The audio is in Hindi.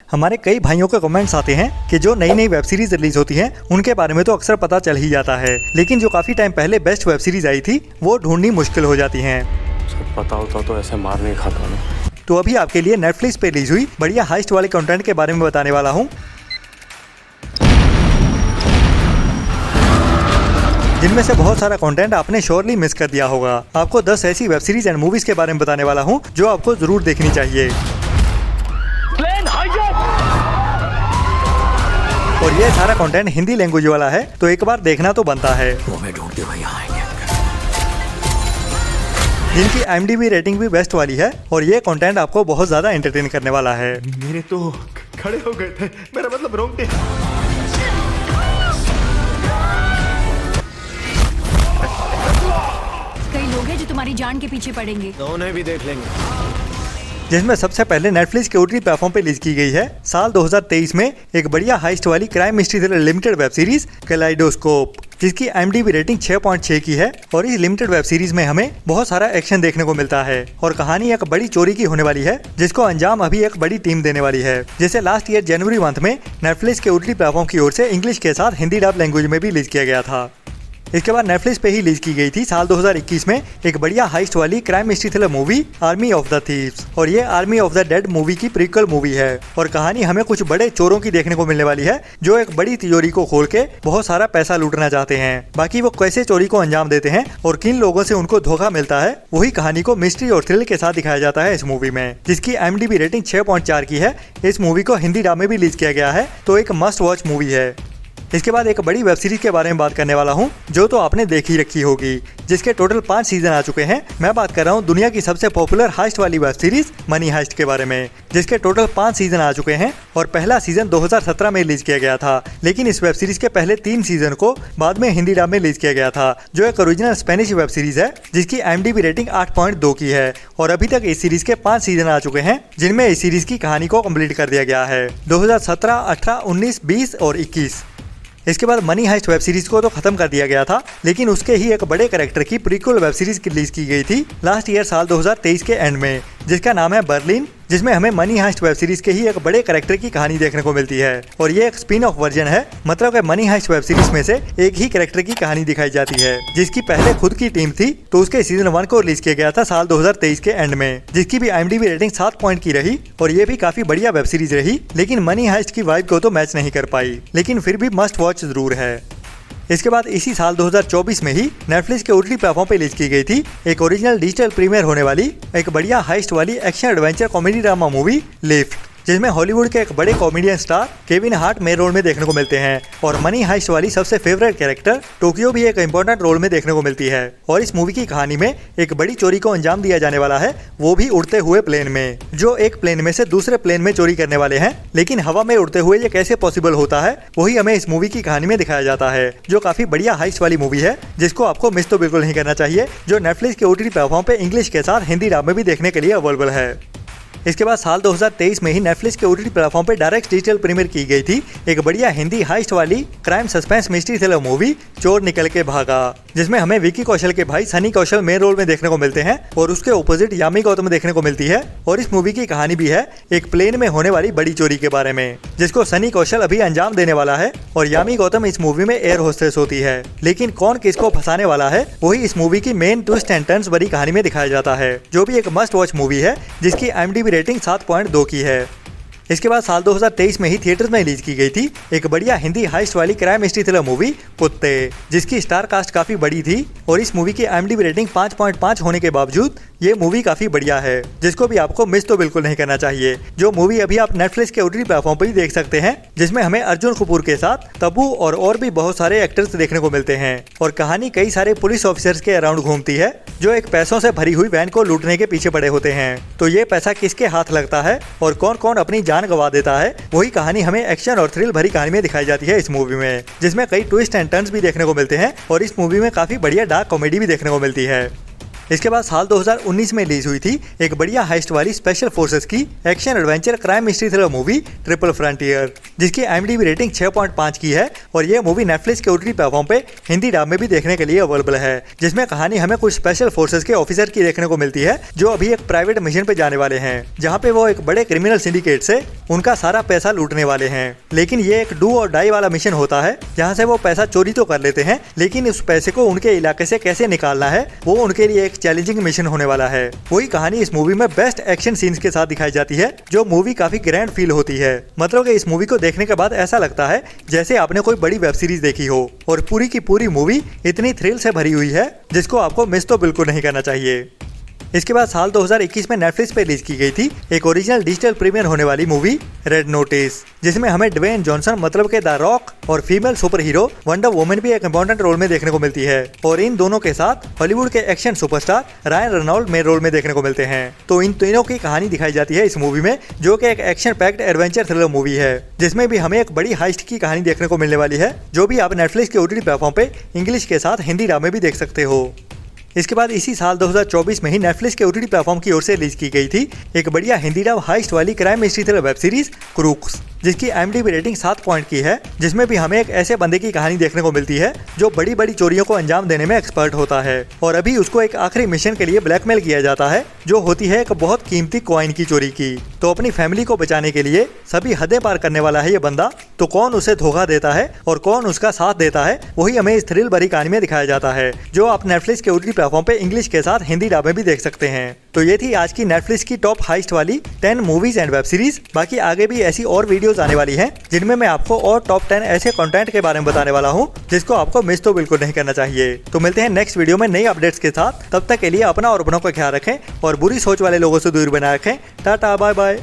हमारे कई भाइयों के कमेंट्स आते हैं कि जो नई नई वेब सीरीज रिलीज होती हैं उनके बारे में तो अक्सर पता चल ही जाता है, लेकिन जो काफी टाइम पहले बेस्ट वेब सीरीज आई थी वो ढूंढनी मुश्किल हो जाती हैं। सब पता होता तो ऐसे मार नहीं खाता ना। तो अभी आपके लिए नेटफ्लिक्स पे रिलीज हुई बढ़िया हाइस्ट वाले कंटेंट के बारे में बताने वाला हूँ, जिनमें से बहुत सारा कंटेंट आपने श्योरली मिस कर दिया होगा। आपको 10 ऐसी वेब सीरीज एंड मूवीज के बारे में बताने वाला हूँ जो आपको जरूर देखनी चाहिए। और ये सारा कंटेंट हिंदी लैंग्वेज वाला है, तो एक बार देखना तो बनता है। जिनकी IMDb रेटिंग भी बेस्ट वाली है और ये कंटेंट आपको बहुत ज्यादा एंटरटेन करने वाला है। मेरे तो खड़े हो गए थे, मेरा मतलब रोंगटे। कई लोग हैं जो तुम्हारी जान के पीछे पड़ेंगे। तो उन्हें भी देख लेंगे। जिसमें सबसे पहले नेटफ्लिक्स के OTT प्लेटफॉर्म पे रिलीज की गई है साल 2023 में एक बढ़िया हाइस्ट वाली crime mystery thriller limited web series kaleidoscope, जिसकी IMDb रेटिंग 6.6 की है। और इस लिमिटेड वेब सीरीज में हमें बहुत सारा एक्शन देखने को मिलता है और कहानी एक बड़ी चोरी की होने वाली है, जिसको अंजाम अभी एक बड़ी टीम देने वाली है, जिसे लास्ट ईयर जनवरी मंथ में नेटफ्लिक्स के OTT प्लेटफॉर्म की ओर से इंग्लिश के साथ हिंदी डब लैंग्वेज में भी रिलीज किया गया था। इसके बाद नेटफ्लिक्स पे ही रिलीज की गई थी साल 2021 में एक बढ़िया हाइस्ट वाली crime mystery thriller movie army of the thieves, और ये army of the dead movie की प्रीक्वल मूवी है। और कहानी हमें कुछ बड़े चोरों की देखने को मिलने वाली है जो एक बड़ी तिजोरी को खोल के बहुत सारा पैसा लूटना चाहते हैं। बाकी वो कैसे चोरी को अंजाम देते हैं और किन लोगों से उनको धोखा मिलता है, वही कहानी को मिस्ट्री और थ्रिल के साथ दिखाया जाता है इस मूवी में, जिसकी IMDb रेटिंग 6.4 की है। इस मूवी को हिंदी डब में भी रिलीज किया गया है, तो एक मस्ट वॉच मूवी है। इसके बाद एक बड़ी वेब सीरीज के बारे में बात करने वाला हूँ जो तो आपने देखी रखी होगी, जिसके टोटल 5 सीजन आ चुके हैं। मैं बात कर रहा हूँ दुनिया की सबसे पॉपुलर हाइस्ट वाली वेब सीरीज मनी हाइस्ट के बारे में, जिसके टोटल 5 सीजन आ चुके हैं और पहला सीजन 2017 में रिलीज किया गया था। लेकिन इस वेब सीरीज के पहले 3 सीजन को बाद में हिंदी डब में रिलीज किया गया था, जो एक ओरिजिनल स्पेनिश वेब सीरीज है, जिसकी IMDb रेटिंग 8.2 की है। और अभी तक इस सीरीज के 5 सीजन आ चुके हैं, जिनमें इस सीरीज की कहानी को कम्प्लीट कर दिया गया है 2017, 18, 19, 20 और 21। इसके बाद मनी हाइस्ट वेब सीरीज को तो खत्म कर दिया गया था, लेकिन उसके ही एक बड़े कैरेक्टर की प्रीक्वल वेब सीरीज रिलीज की गई थी लास्ट ईयर साल 2023 के एंड में, जिसका नाम है बर्लिन, जिसमें हमें मनी हाइस्ट वेब सीरीज के ही एक बड़े कैरेक्टर की कहानी देखने को मिलती है। और ये एक स्पिन ऑफ वर्जन है, मतलब कि मनी हाइस्ट वेब सीरीज में से एक ही कैरेक्टर की कहानी दिखाई जाती है, जिसकी पहले खुद की टीम थी, तो उसके सीजन 1 को रिलीज किया गया था साल 2023 के एंड में, जिसकी भी IMDb रेटिंग 7 पॉइंट की रही। और ये भी काफी बढ़िया वेब सीरीज रही, लेकिन मनी हाइस्ट की वाइब को तो मैच नहीं कर पाई, लेकिन फिर भी मस्ट वॉच जरूर है। इसके बाद इसी साल 2024 में ही नेटफ्लिक्स के OTT प्लेटफॉर्म पे रिलीज की गई थी एक ओरिजिनल डिजिटल प्रीमियर होने वाली एक बढ़िया हाइस्ट वाली action adventure comedy drama movie Lift, जिसमें हॉलीवुड के एक बड़े comedian star Kevin Hart main role में देखने को मिलते हैं। और मनी हाइस्ट वाली सबसे फेवरेट कैरेक्टर टोक्यो भी एक इंपॉर्टेंट रोल में देखने को मिलती है। और इस मूवी की कहानी में एक बड़ी चोरी को अंजाम दिया जाने वाला है, वो भी उड़ते हुए प्लेन में, जो एक प्लेन में से दूसरे प्लेन में चोरी करने वाले हैं। लेकिन हवा में उड़ते हुए ये कैसे पॉसिबल होता है, वही हमें इस मूवी की कहानी में दिखाया जाता है, जो काफी बढ़िया हाइस्ट वाली मूवी है, जिसको आपको मिस तो बिल्कुल नहीं करना चाहिए, जो नेटफ्लिक्स के OTT प्लेटफॉर्म पे इंग्लिश के साथ हिंदी डब में भी देखने के लिए अवेलेबल है। इसके बाद साल 2023 में ही नेटफ्लिक्स के OTT प्लेटफॉर्म पे डायरेक्ट डिजिटल प्रीमियर की गई थी एक बढ़िया हिंदी हाइस्ट वाली crime suspense mystery thriller movie चोर निकल के भागा, जिसमें हमें विकी कौशल के भाई सनी कौशल मेन रोल में देखने को मिलते हैं और उसके ऑपोजिट यामी गौतम देखने को मिलती है। और इस मूवी की कहानी भी है एक प्लेन में होने वाली बड़ी चोरी के बारे में, जिसको सनी कौशल अभी अंजाम देने वाला है। और यामी गौतम इस मूवी में एयर होस्टेस होती है, लेकिन कौन किसको फंसाने वाला है, वही इस मूवी की मेन ट्विस्ट एंड टर्न्स भरी कहानी में दिखाया जाता है, जो भी एक मस्ट वॉच मूवी है, जिसकी IMDb रेटिंग 7.2 की है। इसके बाद साल 2023 में ही थिएटर्स में रिलीज की गई थी एक बढ़िया हिंदी हाइस्ट वाली क्राइम मिस्ट्री थ्रिलर मूवी कुत्ते, जिसकी स्टार कास्ट काफी बड़ी थी। और इस मूवी की IMDb रेटिंग 5.5 होने के बावजूद ये मूवी काफी बढ़िया है, जिसको भी आपको मिस तो बिल्कुल नहीं करना चाहिए। जो मूवी अभी आप नेटफ्लिक्स के OTT प्लेटफॉर्म पर ही देख सकते हैं, जिसमें हमें अर्जुन कपूर के साथ तब्बू और भी बहुत सारे एक्टर्स देखने को मिलते हैं। और कहानी कई सारे पुलिस ऑफिसर्स के अराउंड घूमती है, जो एक पैसों से भरी हुई वैन को लूटने के पीछे पड़े होते हैं। तो ये पैसा किसके हाथ लगता है और कौन कौन अपनी जान गंवा देता है, वही कहानी हमें एक्शन और थ्रिल भरी कहानी में दिखाई जाती है इस मूवी में, जिसमें कई ट्विस्ट एंड टर्न्स भी देखने को मिलते हैं। और इस मूवी में काफी बढ़िया डार्क कॉमेडी भी देखने को मिलती है। इसके बाद साल 2019 में रिलीज हुई थी एक बढ़िया हाइस्ट वाली स्पेशल फोर्सेस की action adventure crime mystery thriller movie triple frontier, जिसकी IMDb रेटिंग 6.5 की है और ये मूवी नेटफ्लिक्स के OTT प्लेटफॉर्म पे हिंदी डब में भी देखने के लिए अवेलेबल है, जिसमें कहानी हमें कुछ स्पेशल फोर्सेस के ऑफिसर की देखने को मिलती है जो अभी एक प्राइवेट मिशन पे जाने वाले हैं, जहाँ पे वो एक बड़े क्रिमिनल सिंडिकेट से उनका सारा पैसा लूटने वाले हैं। लेकिन ये एक डू और डाई वाला मिशन होता है, जहाँ से वो पैसा चोरी तो कर लेते हैं, लेकिन उस पैसे को उनके इलाके से कैसे निकालना है वो उनके लिए एक चैलेंजिंग मिशन होने वाला है। वही कहानी इस मूवी में बेस्ट एक्शन सीन्स के साथ दिखाई जाती है, जो मूवी काफी ग्रैंड फील होती है। मतलब कि इस मूवी को देखने के बाद ऐसा लगता है जैसे आपने कोई बड़ी वेब सीरीज देखी हो, और पूरी की पूरी मूवी इतनी थ्रिल से भरी हुई है जिसको आपको मिस तो बिल्कुल नहीं करना चाहिए। इसके बाद साल 2021 में नेटफ्लिक्स पे रिलीज की गई थी एक ओरिजिनल डिजिटल प्रीमियर होने वाली मूवी रेड नोटिस, जिसमें हमें ड्वेन जॉनसन मतलब के द रॉक और female super hero wonder woman भी एक इंपॉर्टेंट रोल में देखने को मिलती है, और इन दोनों के साथ हॉलीवुड के action superstar Ryan Reynold main role में देखने को मिलते हैं। तो इन तीनों की कहानी दिखाई जाती है इस मूवी में, जो कि एक action packed adventure thriller movie है, जिसमें भी हमें एक बड़ी हाइस्ट की कहानी देखने को मिलने वाली है, जो भी आप नेटफ्लिक्स के OTT प्लेटफॉर्म पे इंग्लिश के साथ हिंदी डब में भी देख सकते हो। इसके बाद इसी साल 2024 में ही नेटफ्लिक्स के OTT प्लेटफॉर्म की ओर से रिलीज की गई थी एक बढ़िया हिंदी डब हाइस्ट वाली crime mystery thriller web series crooks, जिसकी IMDb रेटिंग 7 पॉइंट की है, जिसमें भी हमें एक ऐसे बंदे की कहानी देखने को मिलती है जो बड़ी बड़ी चोरियों को अंजाम देने में एक्सपर्ट होता है, और अभी उसको एक आखिरी मिशन के लिए ब्लैकमेल किया जाता है, जो होती है एक बहुत कीमती कॉइन की चोरी की। तो अपनी फैमिली को बचाने के लिए सभी हदें पार करने वाला है ये बंदा। तो कौन उसे धोखा देता है और कौन उसका साथ देता है, वही हमें इस थ्रिल भरी कहानी में दिखाया जाता है, जो आप नेटफ्लिक्स के OTT प्लेटफॉर्म पे इंग्लिश के साथ हिंदी डब में भी देख सकते हैं। तो ये थी आज की नेटफ्लिक्स की टॉप हाइस्ट वाली 10 मूवीज एंड वेब सीरीज। बाकी आगे भी ऐसी और वीडियोस आने वाली हैं, जिनमें मैं आपको और टॉप 10 ऐसे कंटेंट के बारे में बताने वाला हूं, जिसको आपको मिस तो बिल्कुल नहीं करना चाहिए। तो मिलते हैं नेक्स्ट वीडियो में नई अपडेट्स के साथ। तब तक के लिए अपना और अपनों का ख्याल रखें और बुरी सोच वाले लोगों से दूर बनाए रखें। Tata bye bye.